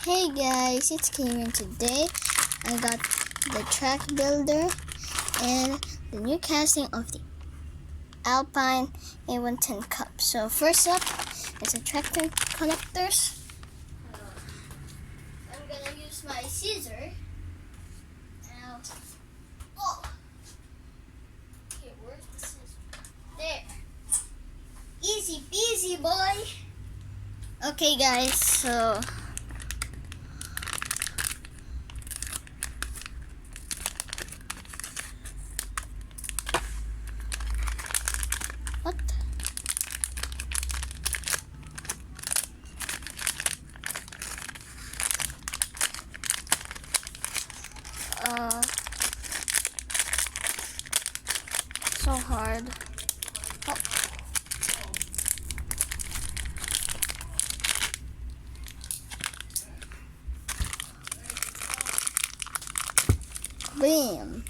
Hey guys, it's Karen. Today I got the track builder and the new casting of the Alpine a110 cup. So first up is the tractor connectors. I'm gonna use my scissor. Now, okay, where's the scissor? There. Easy peasy, boy. Okay guys, so what? So hard. Oh. Bam.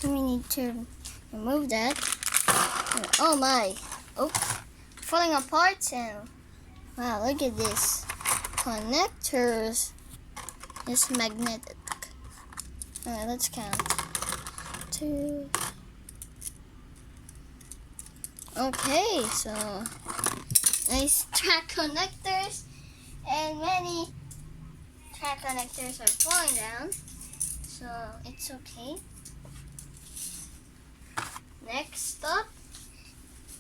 We need to remove that. Oh my. Oh, falling apart and wow, look at this. Connectors is magnetic. Alright, let's count. 2. Okay, so nice track connectors, and many track connectors are falling down, so it's okay. Next up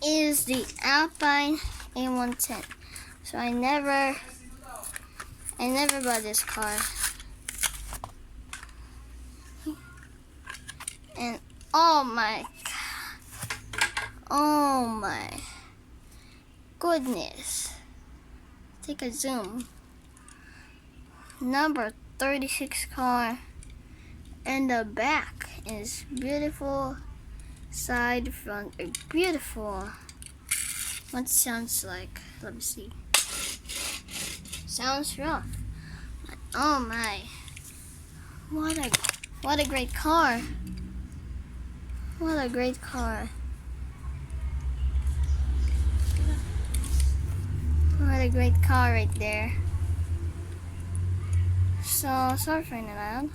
is the Alpine a110. So I never bought this car, and oh my goodness, take a zoom. Number 36 car, and the back is beautiful. Side, front are beautiful. What sounds like? Let me see. Sounds rough. Oh my! What a great car! What a great car! What a great car right there. So sorry for that,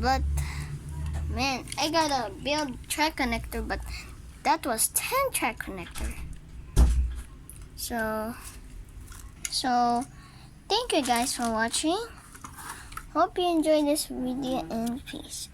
but man, I gotta build track connector, but that was 10 track connector. So thank you guys for watching. Hope you enjoyed this video, and peace.